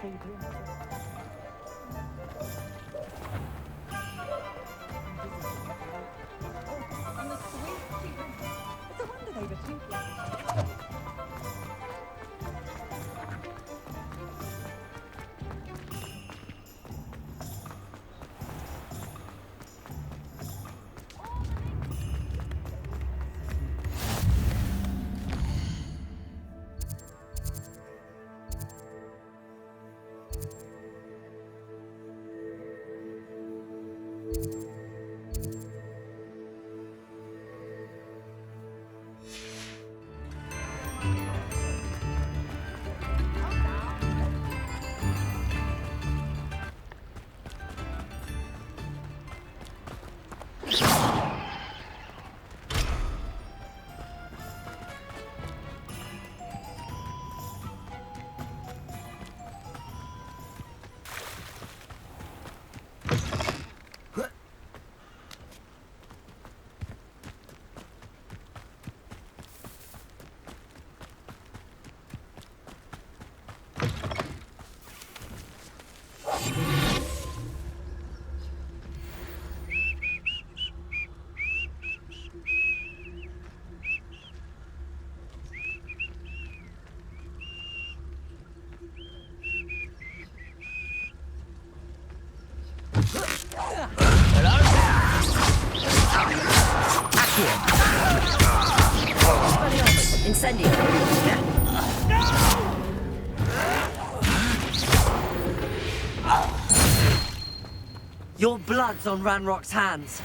you doing? Oh, and the sweet children. It's a wonder they were thinking. Incendio. Your blood's on Ranrock's hands.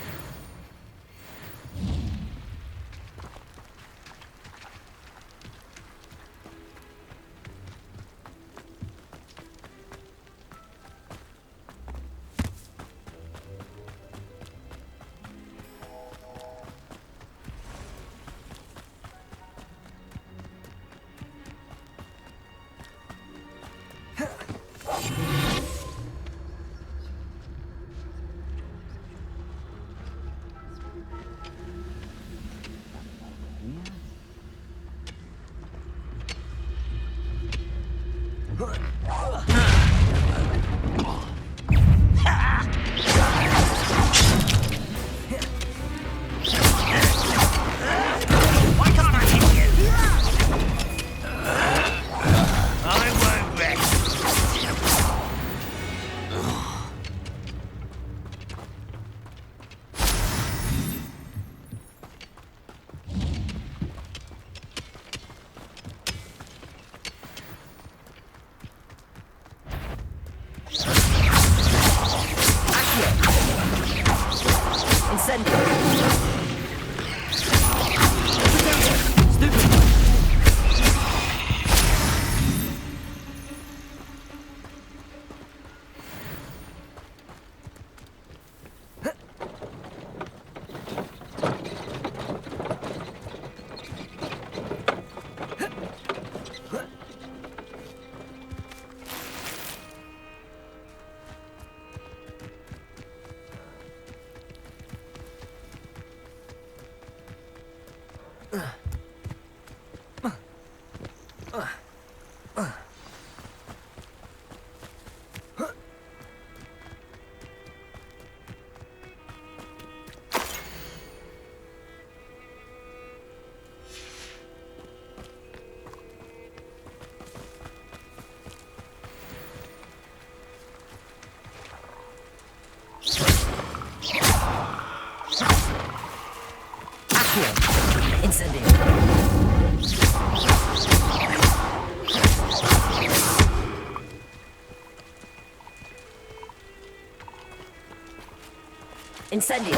Incendio.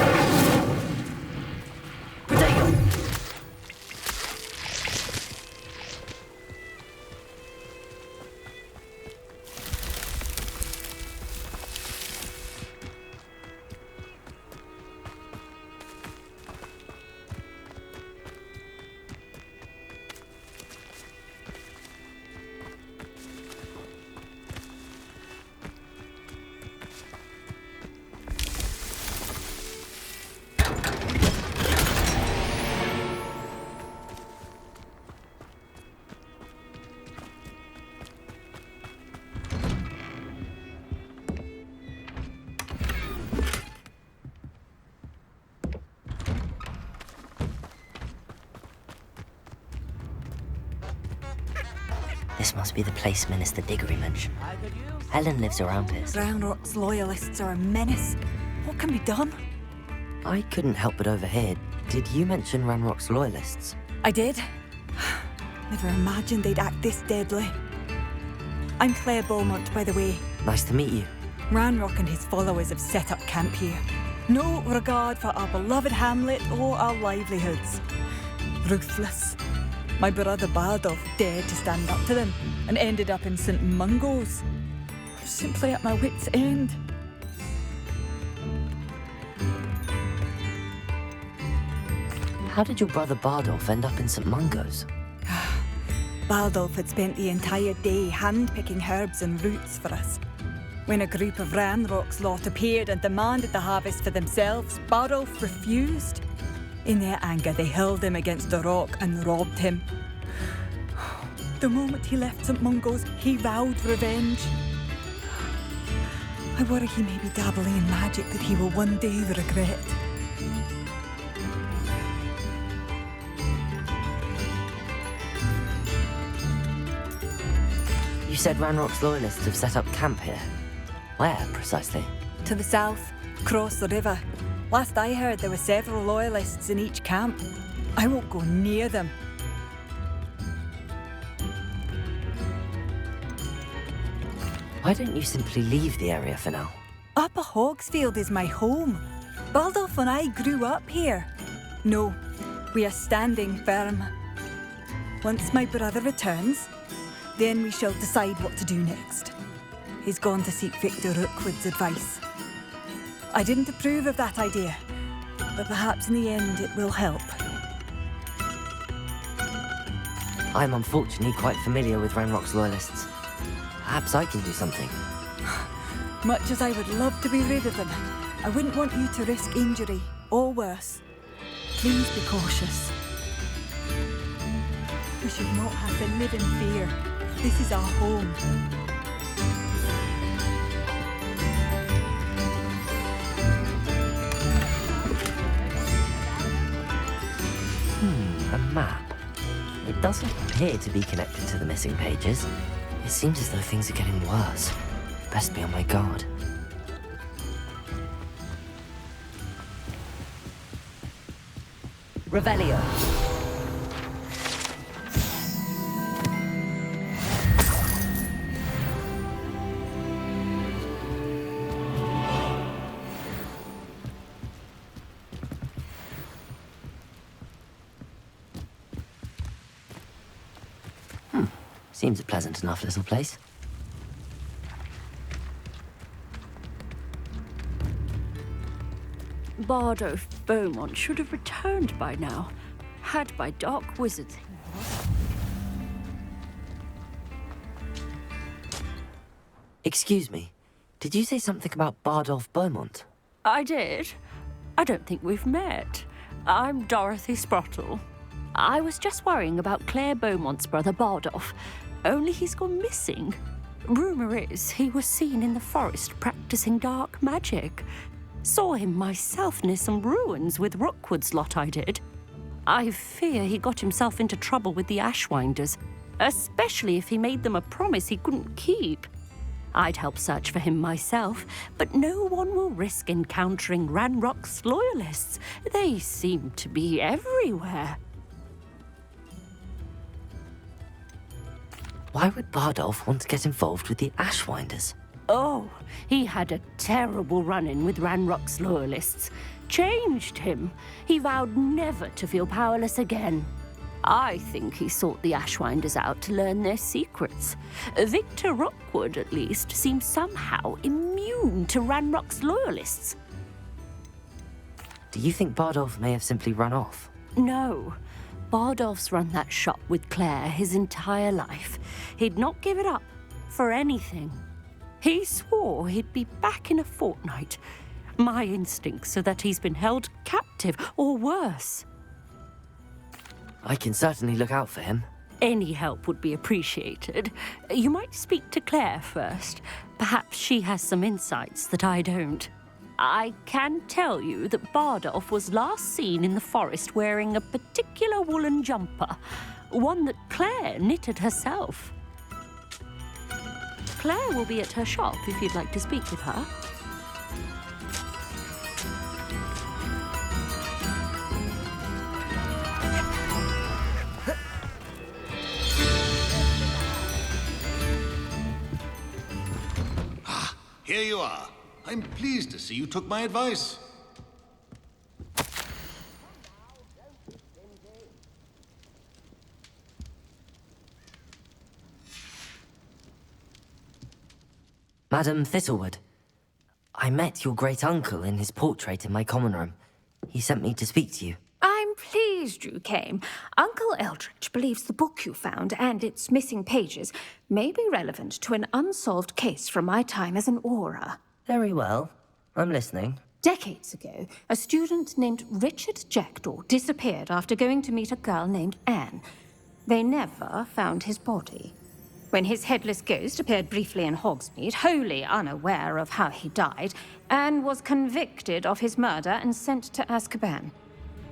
Protego. This must be the place Minister Diggory mentioned. Helen lives around here. Ranrock's loyalists are a menace. What can be done? I couldn't help but overhear. Did you mention Ranrock's loyalists? I did. Never imagined they'd act this deadly. I'm Claire Beaumont, by the way. Nice to meet you. Ranrock and his followers have set up camp here. No regard for our beloved hamlet or our livelihoods. Ruthless. My brother Bardolph dared to stand up to them and ended up in St. Mungo's. I'm simply at my wit's end. How did your brother Bardolph end up in St. Mungo's? Bardolph had spent the entire day hand-picking herbs and roots for us. When a group of Ranrock's lot appeared and demanded the harvest for themselves, Bardolph refused. In their anger, they hurled him against the rock and robbed him. The moment he left St. Mungo's, he vowed revenge. I worry he may be dabbling in magic that he will one day regret. You said Ranrock's loyalists have set up camp here. Where, precisely? To the south, across the river. Last I heard, there were several loyalists in each camp. I won't go near them. Why don't you simply leave the area for now? Upper Hogsfield is my home. Bardolph and I grew up here. No, we are standing firm. Once my brother returns, then we shall decide what to do next. He's gone to seek Victor Rookwood's advice. I didn't approve of that idea, but perhaps in the end it will help. I'm unfortunately quite familiar with Ranrock's loyalists. Perhaps I can do something. Much as I would love to be rid of them, I wouldn't want you to risk injury, or worse. Please be cautious. We should not have to live in fear. This is our home. A map. It doesn't appear to be connected to the missing pages. It seems as though things are getting worse. Best be on my guard. Revelio. Seems a pleasant enough little place. Bardolph Beaumont should have returned by now. Had by dark wizards. Excuse me, did you say something about Bardolph Beaumont? I did. I don't think we've met. I'm Dorothy Sprottle. I was just worrying about Claire Beaumont's brother Bardolph, only he's gone missing. Rumour is he was seen in the forest practicing dark magic. Saw him myself near some ruins with Rookwood's lot I did. I fear he got himself into trouble with the Ashwinders, especially if he made them a promise he couldn't keep. I'd help search for him myself, but no one will risk encountering Ranrock's loyalists. They seem to be everywhere. Why would Bardolph want to get involved with the Ashwinders? Oh, he had a terrible run-in with Ranrock's loyalists. Changed him. He vowed never to feel powerless again. I think he sought the Ashwinders out to learn their secrets. Victor Rookwood, at least, seems somehow immune to Ranrock's loyalists. Do you think Bardolph may have simply run off? No. Bardolph's run that shop with Claire his entire life. He'd not give it up for anything. He swore he'd be back in a fortnight. My instincts are that he's been held captive, or worse. I can certainly look out for him. Any help would be appreciated. You might speak to Claire first. Perhaps she has some insights that I don't. I can tell you that Bardolph was last seen in the forest wearing a particular woolen jumper, one that Claire knitted herself. Claire will be at her shop if you'd like to speak with her. Here you are. I'm pleased to see you took my advice. Madam Thistlewood, I met your great-uncle in his portrait in my common room. He sent me to speak to you. I'm pleased you came. Uncle Eldridge believes the book you found and its missing pages may be relevant to an unsolved case from my time as an aura. Very well. I'm listening. Decades ago, a student named Richard Jackdaw disappeared after going to meet a girl named Anne. They never found his body. When his headless ghost appeared briefly in Hogsmeade, wholly unaware of how he died, Anne was convicted of his murder and sent to Azkaban.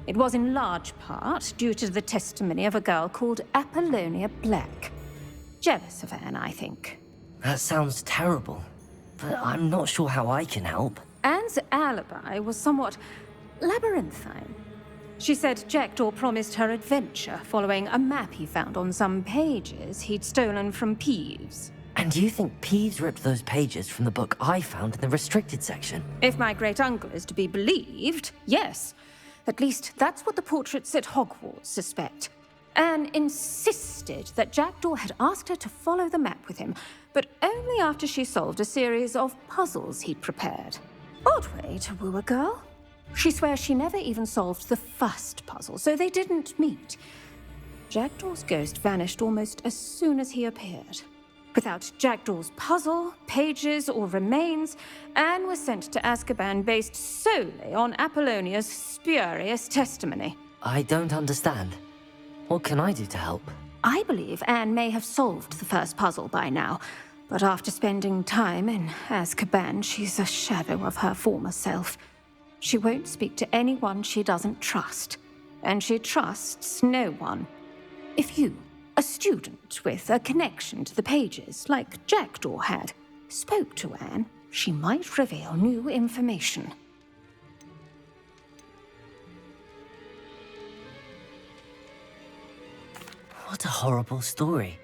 It was in large part due to the testimony of a girl called Apollonia Black. Jealous of Anne, I think. That sounds terrible, but I'm not sure how I can help. Anne's alibi was somewhat labyrinthine. She said Jackdaw promised her adventure following a map he found on some pages he'd stolen from Peeves. And you think Peeves ripped those pages from the book I found in the restricted section? If my great-uncle is to be believed, yes. At least that's what the portraits at Hogwarts suspect. Anne insisted that Jackdaw had asked her to follow the map with him, but only after she solved a series of puzzles he'd prepared. Odd way to woo a girl. She swears she never even solved the first puzzle, so they didn't meet. Jackdaw's ghost vanished almost as soon as he appeared. Without Jackdaw's puzzle, pages, or remains, Anne was sent to Azkaban based solely on Apollonia's spurious testimony. I don't understand. What can I do to help? I believe Anne may have solved the first puzzle by now, but after spending time in Azkaban, she's a shadow of her former self. She won't speak to anyone she doesn't trust, and she trusts no one. If you, a student with a connection to the pages, like Jackdaw had, spoke to Anne, she might reveal new information. What a horrible story.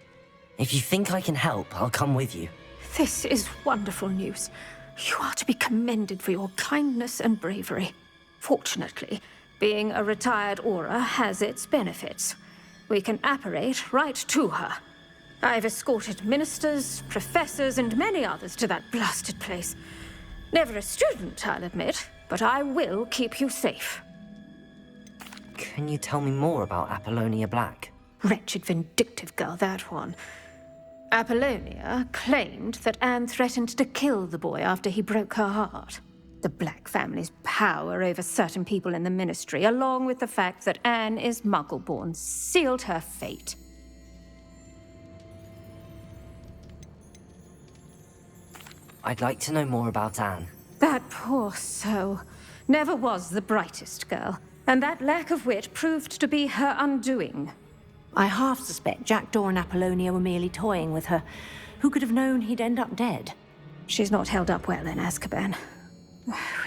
If you think I can help, I'll come with you. This is wonderful news. You are to be commended for your kindness and bravery. Fortunately, being a retired aura has its benefits. We can apparate right to her. I've escorted ministers, professors, and many others to that blasted place. Never a student, I'll admit, but I will keep you safe. Can you tell me more about Apollonia Black? Wretched, vindictive girl, that one. Apollonia claimed that Anne threatened to kill the boy after he broke her heart. The Black family's power over certain people in the Ministry, along with the fact that Anne is Muggle-born, sealed her fate. I'd like to know more about Anne. That poor soul never was the brightest girl, and that lack of wit proved to be her undoing. I half suspect Jackdaw and Apollonia were merely toying with her. Who could have known he'd end up dead? She's not held up well in Azkaban.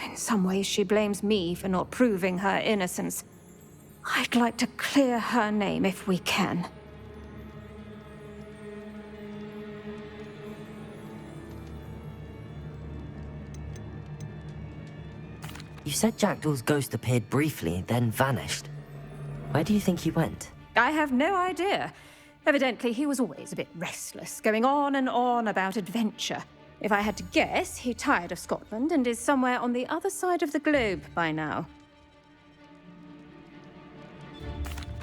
In some ways, she blames me for not proving her innocence. I'd like to clear her name if we can. You said Jackdaw's ghost appeared briefly, then vanished. Where do you think he went? I have no idea. Evidently, he was always a bit restless, going on and on about adventure. If I had to guess, he tired of Scotland and is somewhere on the other side of the globe by now.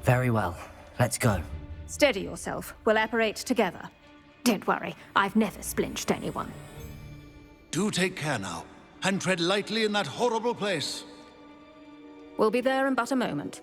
Very well. Let's go. Steady yourself. We'll apparate together. Don't worry, I've never splinched anyone. Do take care now, and tread lightly in that horrible place. We'll be there in but a moment.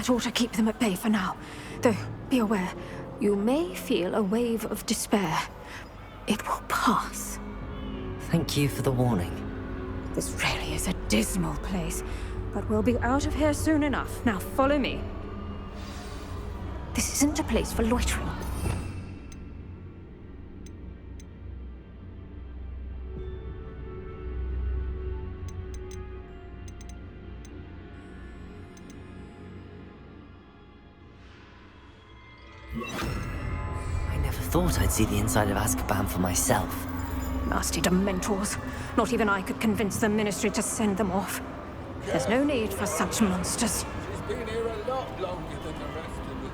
That ought to keep them at bay for now. Though, be aware, you may feel a wave of despair. It will pass. Thank you for the warning. This really is a dismal place, but we'll be out of here soon enough. Now follow me. This isn't a place for loitering. I never thought I'd see the inside of Azkaban for myself. Nasty Dementors. Not even I could convince the Ministry to send them off. There's no need for such monsters. She's been here a lot longer than the rest of them.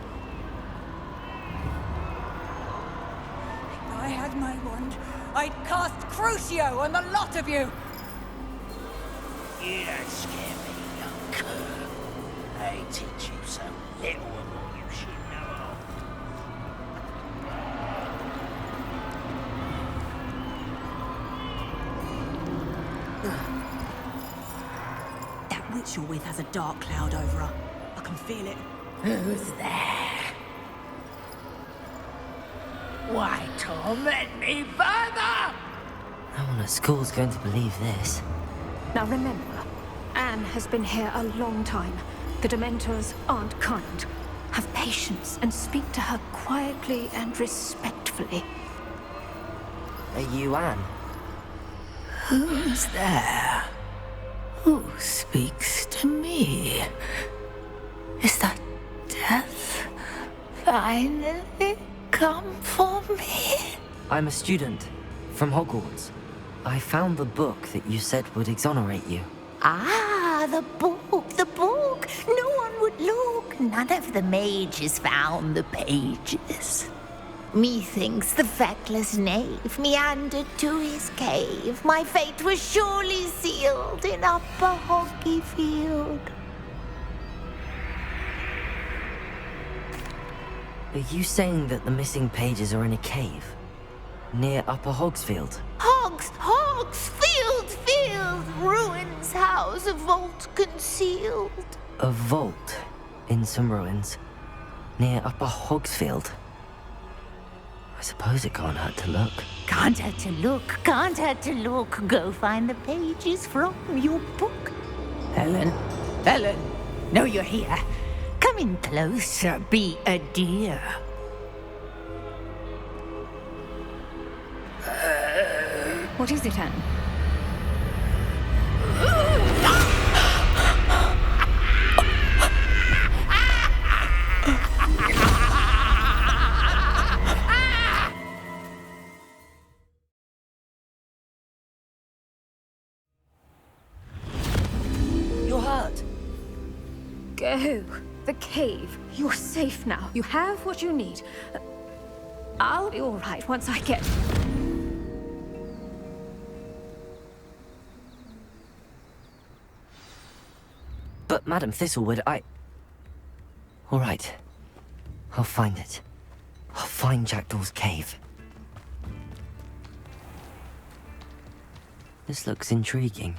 If I had my wand, I'd cast Crucio on the lot of you! You don't scare me, young cur. I teach you so little of what you should know of. That witch you're with has a dark cloud over her. I can feel it. Who's there? Why torment me further? No one at school's going to believe this. Now remember, Anne has been here a long time. The Dementors aren't kind. Have patience and speak to her quietly and respectfully. Are you Anne? Who's there? Who speaks to me? Is that death finally come for me? I'm a student from Hogwarts. I found the book that you said would exonerate you. Ah, the book, the book. No one would look. None of the mages found the pages. Methinks the feckless knave meandered to his cave. My fate was surely sealed in Upper Hogsfield. Are you saying that the missing pages are in a cave? Near Upper Hogsfield? Hogsfield, ruins house, a vault concealed. A vault in some ruins near Upper Hogsfield. I suppose it can't hurt to look. Can't hurt to look. Go find the pages from your book. Helen, know you're here. Come in closer, be a dear. What is it, Anne? You're hurt. Go. The cave. You're safe now. You have what you need. I'll be all right once I get... But Madam Thistlewood, all right. I'll find it. I'll find Jackdaw's cave. This looks intriguing.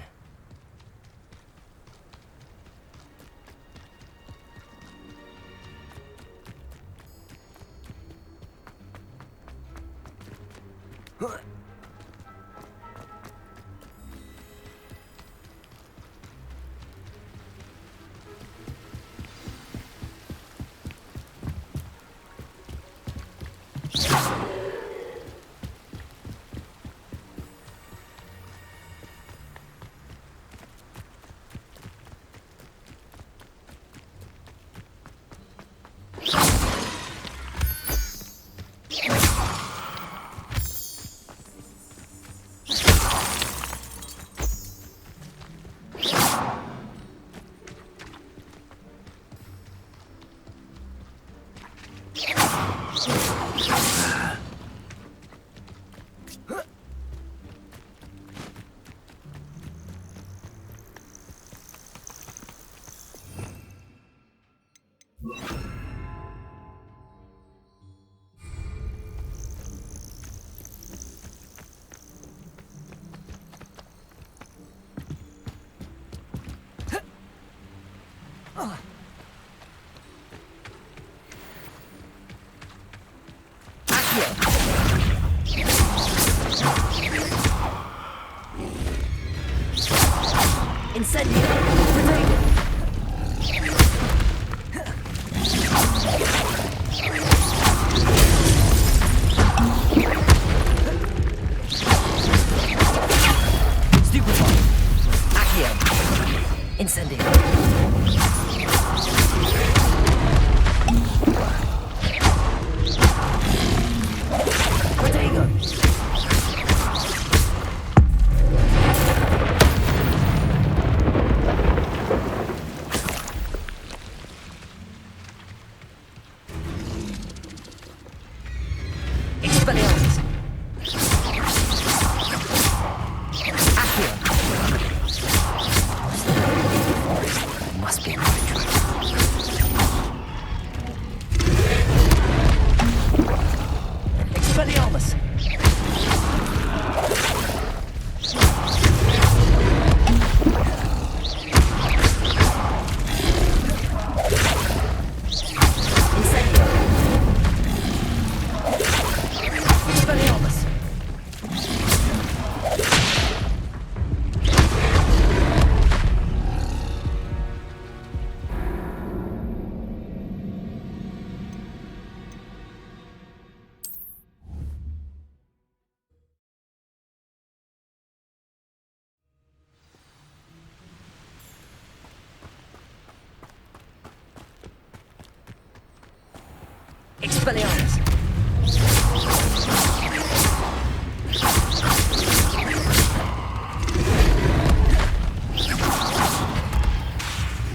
Expelliarmus!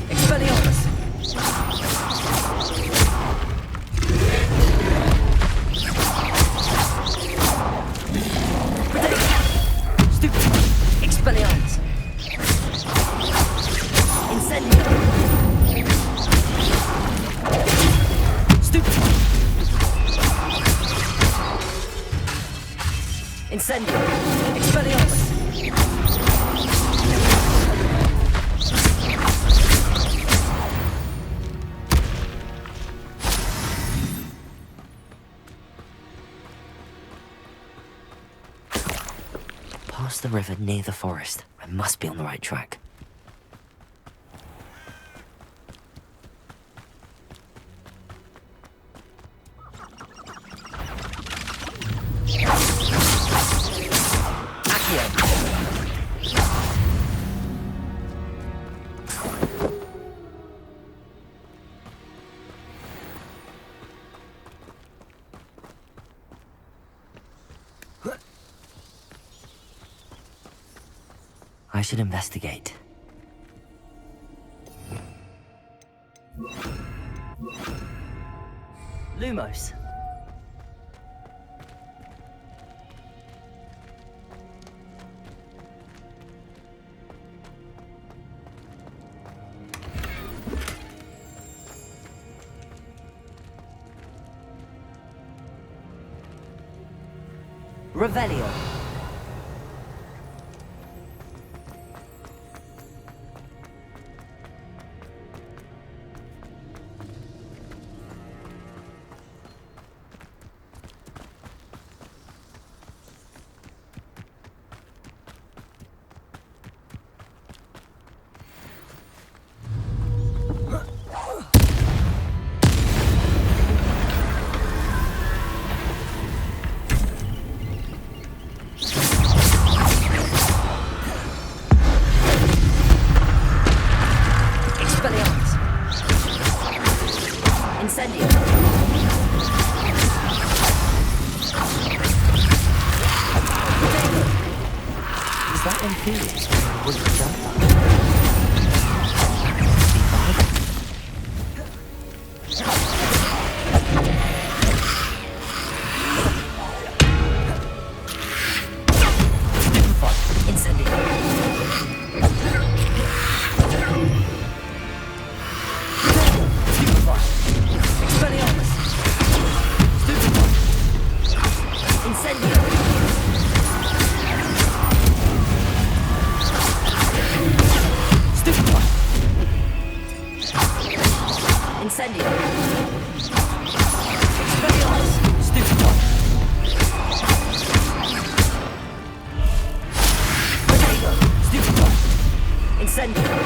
Expelliarmus! Stupid! Expelliarmus! Incendio! Stupid! Incendio! Expelliarmus! Past the river near the forest. I must be on the right track. I should investigate. Lumos. Revelio. Incendio!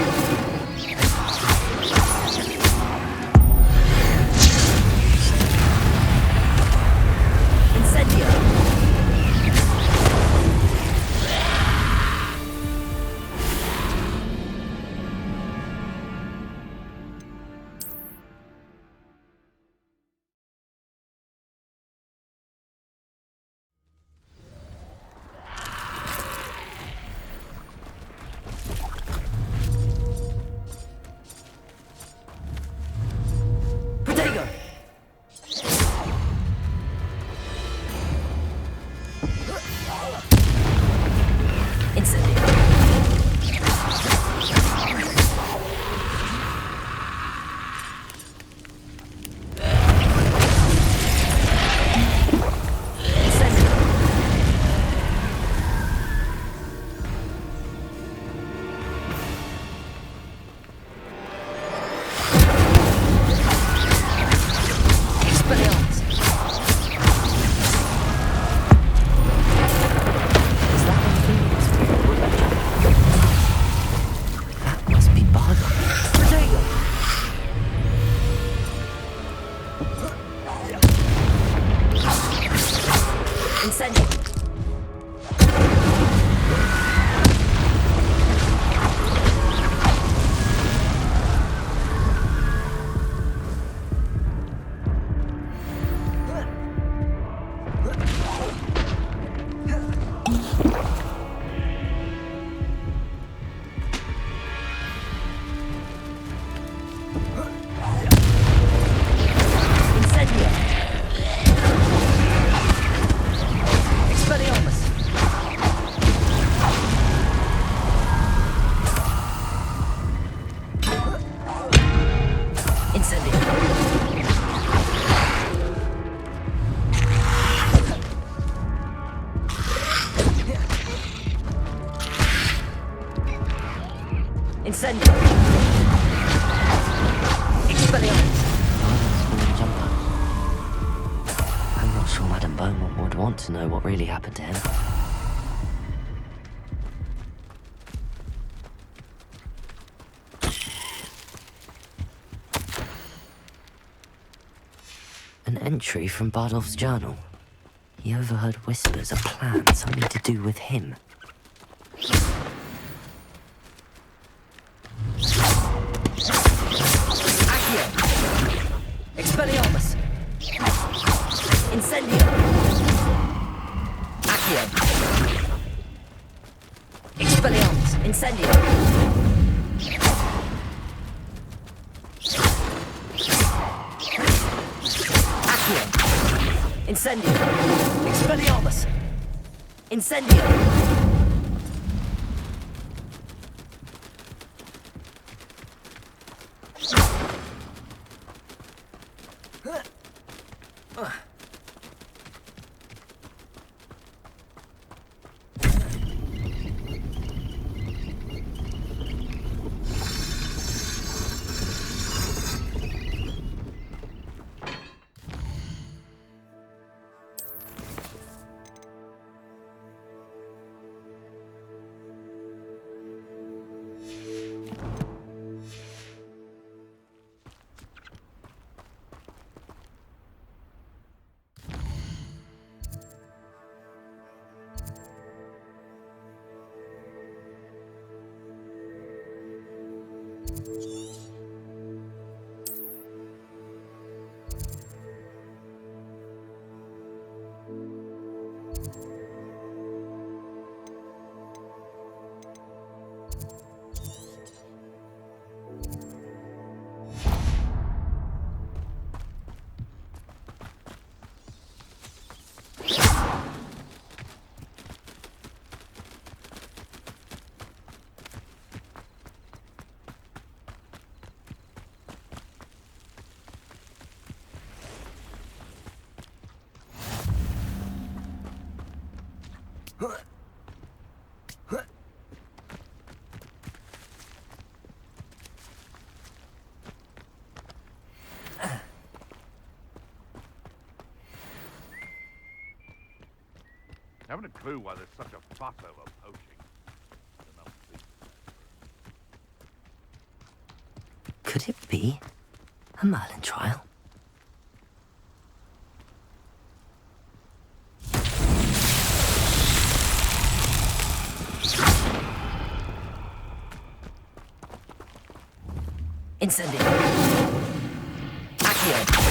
To know what really happened to him. An entry from Bardolph's journal. He overheard whispers of plans, something to do with him. Accio! Expelliarmus! Incendio! Expelliarmus! Incendio! Accio! Incendio! Expelliarmus! Incendio! Haven't a clue why there's such a fuss over poaching. Could it be a Merlin trial? Incendio! Accio!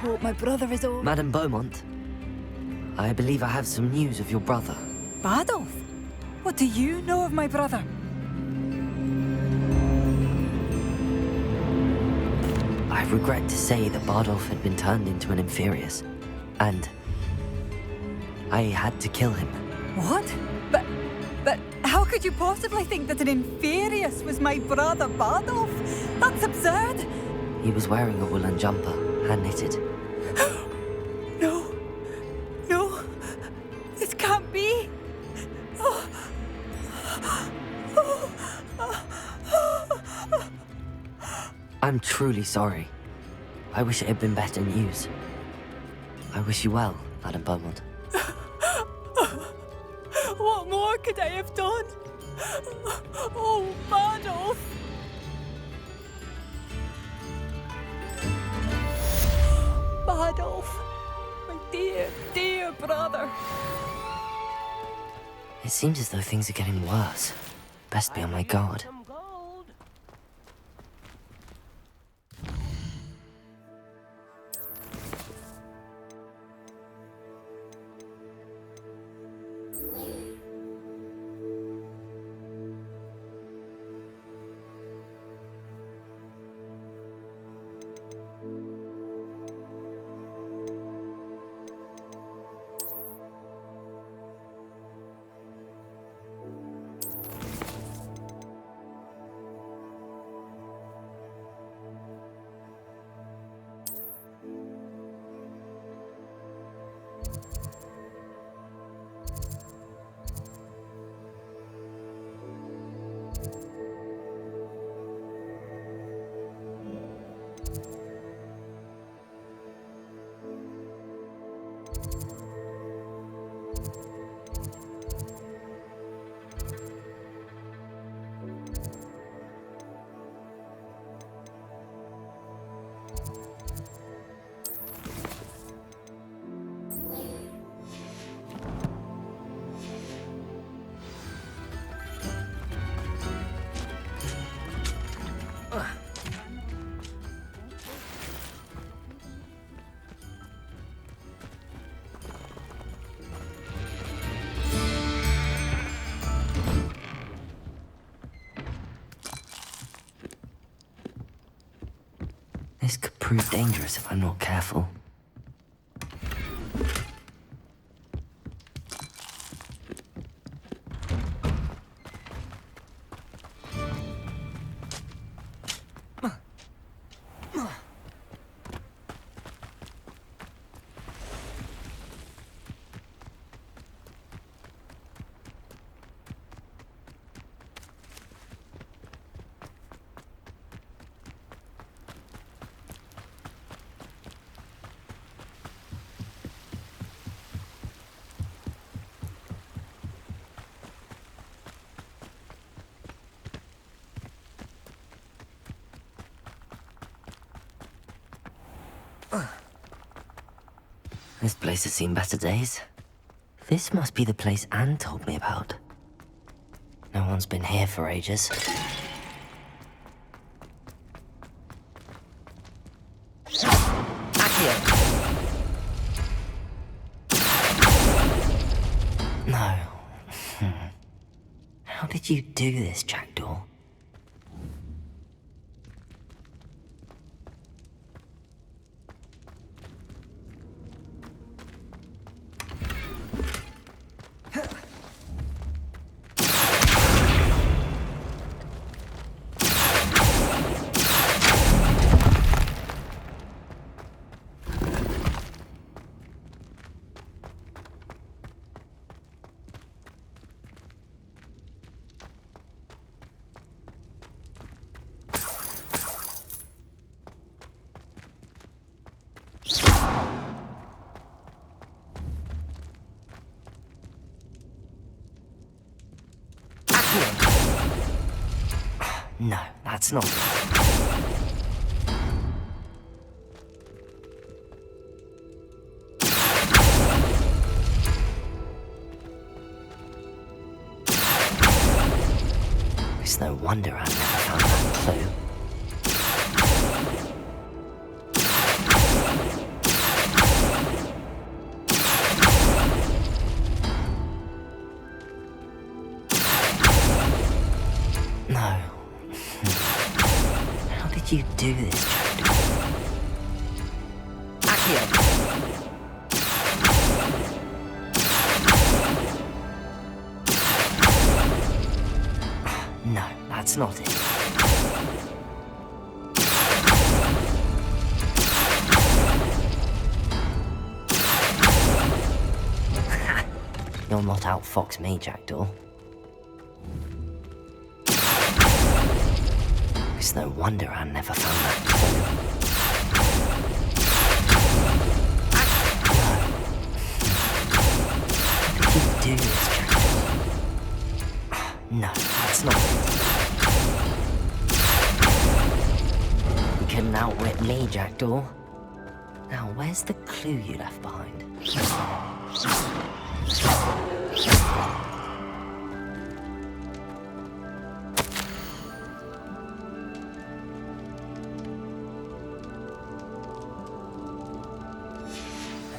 hope my brother is all... Madame Beaumont, I believe I have some news of your brother. Bardolph? What do you know of my brother? I regret to say that Bardolph had been turned into an Inferius, and I had to kill him. What? But how could you possibly think that an Inferius was my brother Bardolph? That's absurd! He was wearing a woolen jumper, hand-knitted. No. No. This can't be. I'm truly sorry. I wish it had been better news. I wish you well, Madame Beaumont. What more could I have done? Oh, Bardolph! Bardolph, my dear, dear brother. It seems as though things are getting worse. Best be on my guard. This could prove dangerous if I'm not careful. This place has seen better days. This must be the place Anne told me about. No one's been here for ages. No. How did you do this, Jackdaw? No, that's not. It's no wonder I never found that clue. No. How did you do this, Jackdaw? Accio! No, that's not it. You'll not outfox me, Jackdaw. It's no wonder Anne never found that clue. How did you do this, Jackdaw? No, that's not it. You couldn't outwit me, Jackdaw. Now, where's the clue you left behind?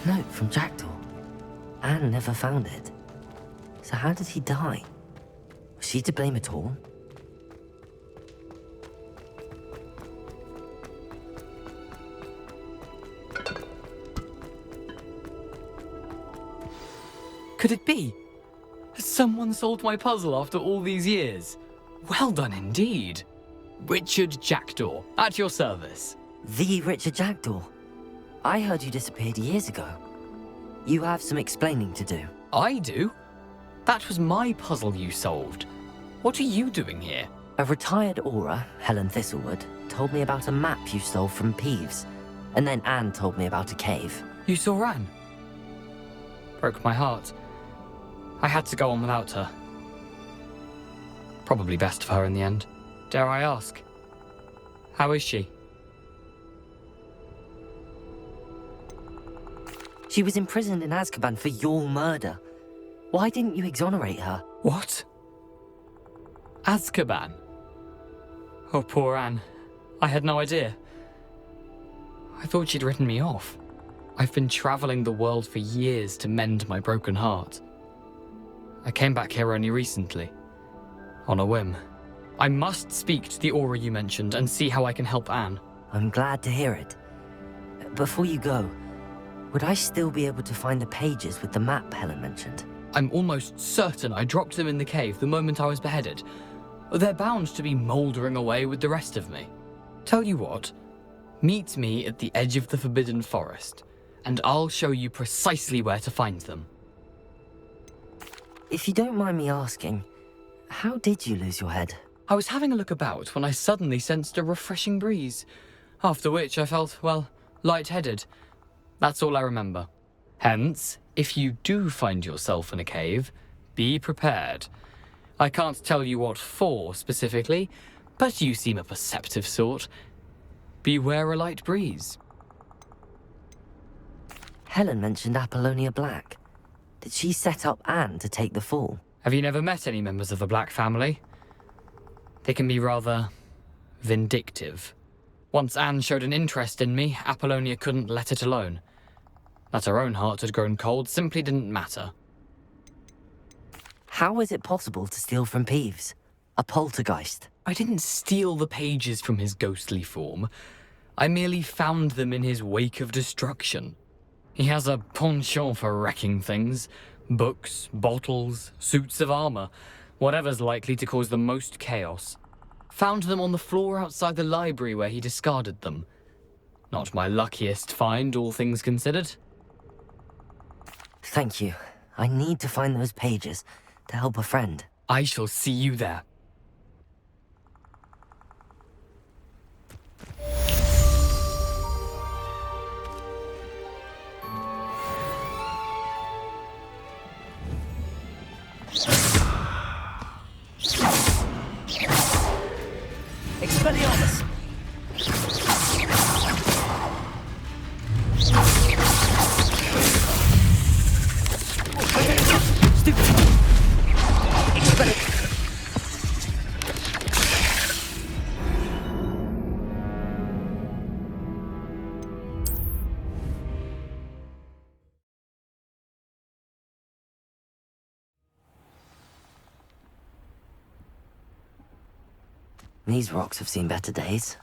A note from Jackdaw. Anne never found it. So how did he die? Was she to blame at all? Could it be? Has someone solved my puzzle after all these years? Well done indeed. Richard Jackdaw, at your service. The Richard Jackdaw. I heard you disappeared years ago. You have some explaining to do. I do? That was my puzzle you solved. What are you doing here? A retired aura, Helen Thistlewood, told me about a map you stole from Peeves. And then Anne told me about a cave. You saw Anne? Broke my heart. I had to go on without her. Probably best for her in the end. Dare I ask? How is she? She was imprisoned in Azkaban for your murder. Why didn't you exonerate her? What? Azkaban? Oh, poor Anne. I had no idea. I thought she'd written me off. I've been traveling the world for years to mend my broken heart. I came back here only recently, on a whim. I must speak to the aura you mentioned and see how I can help Anne. I'm glad to hear it. Before you go, would I still be able to find the pages with the map Helen mentioned? I'm almost certain I dropped them in the cave the moment I was beheaded. They're bound to be mouldering away with the rest of me. Tell you what, meet me at the edge of the Forbidden Forest, and I'll show you precisely where to find them. If you don't mind me asking, how did you lose your head? I was having a look about when I suddenly sensed a refreshing breeze, after which I felt, well, lightheaded. That's all I remember. Hence, if you do find yourself in a cave, be prepared. I can't tell you what for specifically, but you seem a perceptive sort. Beware a light breeze. Helen mentioned Apollonia Black. Did she set up Anne to take the fall? Have you never met any members of the Black family? They can be rather vindictive. Once Anne showed an interest in me, Apollonia couldn't let it alone. That her own heart had grown cold simply didn't matter. How is it possible to steal from Peeves? A poltergeist? I didn't steal the pages from his ghostly form. I merely found them in his wake of destruction. He has a penchant for wrecking things. Books, bottles, suits of armor, whatever's likely to cause the most chaos. Found them on the floor outside the library where he discarded them. Not my luckiest find, all things considered. Thank you. I need to find those pages to help a friend. I shall see you there. Expelliarmus! Stupid! These rocks have seen better days.